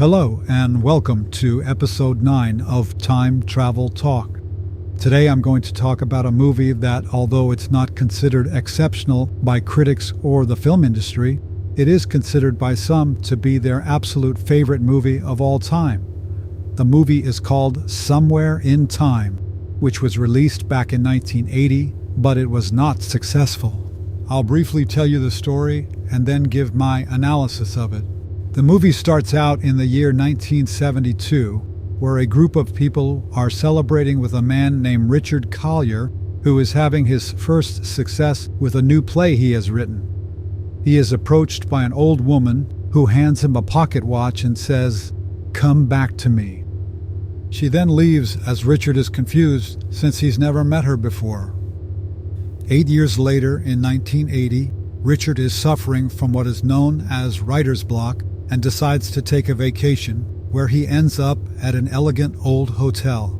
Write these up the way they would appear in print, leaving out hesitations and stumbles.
Hello, and welcome to episode 9 of Time Travel Talk. Today I'm going to talk about a movie that, although it's not considered exceptional by critics or the film industry, it is considered by some to be their absolute favorite movie of all time. The movie is called Somewhere in Time, which was released back in 1980, but it was not successful. I'll briefly tell you the story and then give my analysis of it. The movie starts out in the year 1972, where a group of people are celebrating with a man named Richard Collier, who is having his first success with a new play he has written. He is approached by an old woman who hands him a pocket watch and says, "Come back to me." She then leaves as Richard is confused since he's never met her before. 8 years later, in 1980, Richard is suffering from what is known as writer's block and decides to take a vacation, where he ends up at an elegant old hotel.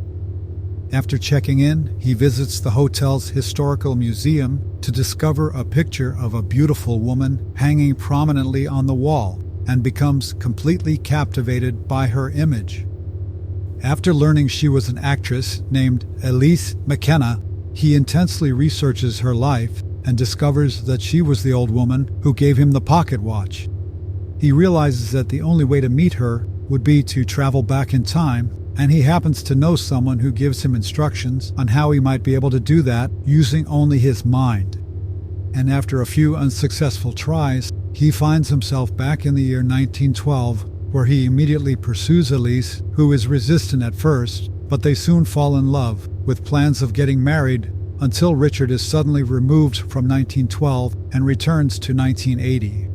After checking in, he visits the hotel's historical museum to discover a picture of a beautiful woman hanging prominently on the wall and becomes completely captivated by her image. After learning she was an actress named Elise McKenna, he intensely researches her life and discovers that she was the old woman who gave him the pocket watch. He realizes that the only way to meet her would be to travel back in time, and he happens to know someone who gives him instructions on how he might be able to do that using only his mind. And after a few unsuccessful tries, he finds himself back in the year 1912, where he immediately pursues Elise, who is resistant at first, but they soon fall in love, with plans of getting married, until Richard is suddenly removed from 1912 and returns to 1980.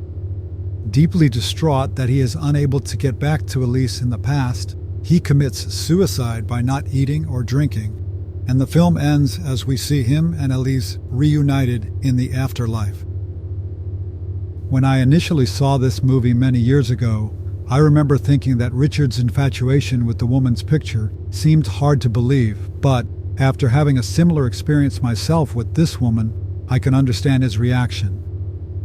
Deeply distraught that he is unable to get back to Elise in the past, he commits suicide by not eating or drinking, and the film ends as we see him and Elise reunited in the afterlife. When I initially saw this movie many years ago, I remember thinking that Richard's infatuation with the woman's picture seemed hard to believe, but after having a similar experience myself with this woman, I can understand his reaction.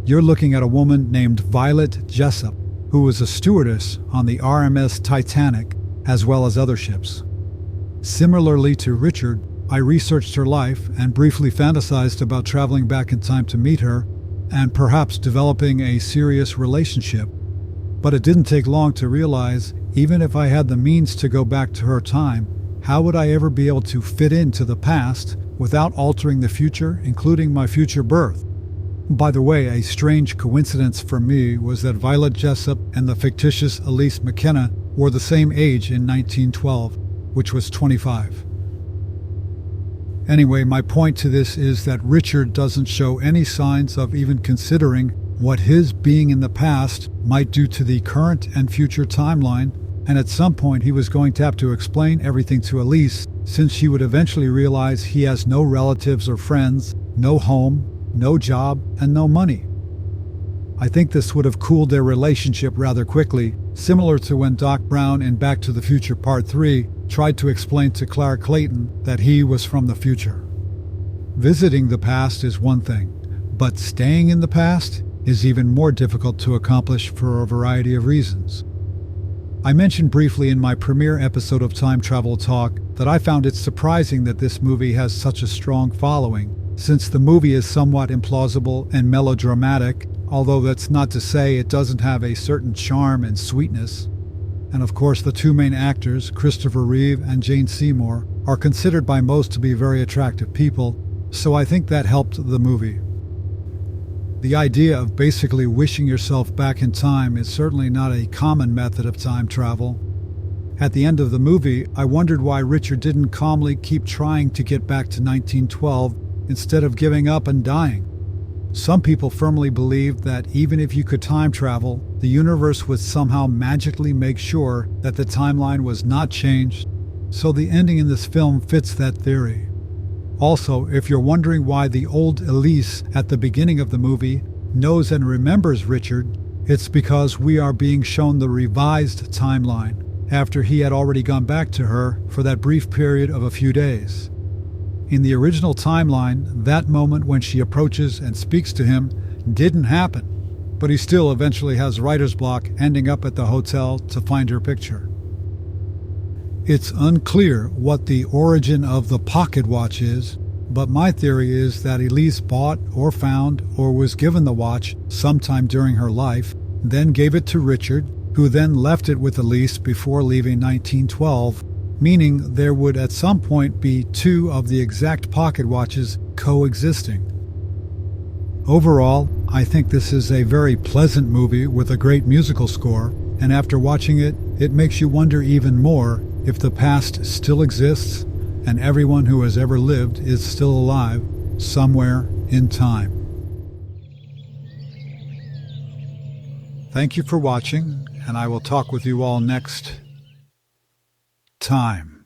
You're looking at a woman named Violet Jessup, who was a stewardess on the RMS Titanic, as well as other ships. Similarly to Richard, I researched her life and briefly fantasized about traveling back in time to meet her and perhaps developing a serious relationship. But it didn't take long to realize, even if I had the means to go back to her time, how would I ever be able to fit into the past without altering the future, including my future birth? By the way, a strange coincidence for me was that Violet Jessup and the fictitious Elise McKenna were the same age in 1912, which was 25. Anyway, my point to this is that Richard doesn't show any signs of even considering what his being in the past might do to the current and future timeline, and at some point he was going to have to explain everything to Elise, since she would eventually realize he has no relatives or friends, no home, no job, and no money. I think this would have cooled their relationship rather quickly, similar to when Doc Brown in Back to the Future Part 3 tried to explain to Clark Clayton that he was from the future. Visiting the past is one thing, but staying in the past is even more difficult to accomplish for a variety of reasons. I mentioned briefly in my premiere episode of Time Travel Talk that I found it surprising that this movie has such a strong following, since the movie is somewhat implausible and melodramatic, although that's not to say it doesn't have a certain charm and sweetness. And of course, the two main actors, Christopher Reeve and Jane Seymour, are considered by most to be very attractive people, so I think that helped the movie. The idea of basically wishing yourself back in time is certainly not a common method of time travel. At the end of the movie, I wondered why Richard didn't calmly keep trying to get back to 1912 instead of giving up and dying. Some people firmly believed that even if you could time travel, the universe would somehow magically make sure that the timeline was not changed, so the ending in this film fits that theory. Also, if you're wondering why the old Elise at the beginning of the movie knows and remembers Richard, it's because we are being shown the revised timeline after he had already gone back to her for that brief period of a few days. In the original timeline, that moment when she approaches and speaks to him didn't happen. but he still eventually has writer's block, ending up at the hotel to find her picture. It's unclear what the origin of the pocket watch is, but my theory is that Elise bought or found or was given the watch sometime during her life, then gave it to Richard, who then left it with Elise before leaving 1912, meaning there would at some point be two of the exact pocket watches coexisting. Overall, I think this is a very pleasant movie with a great musical score, and after watching it, it makes you wonder even more if the past still exists and everyone who has ever lived is still alive somewhere in time. Thank you for watching, and I will talk with you all next time.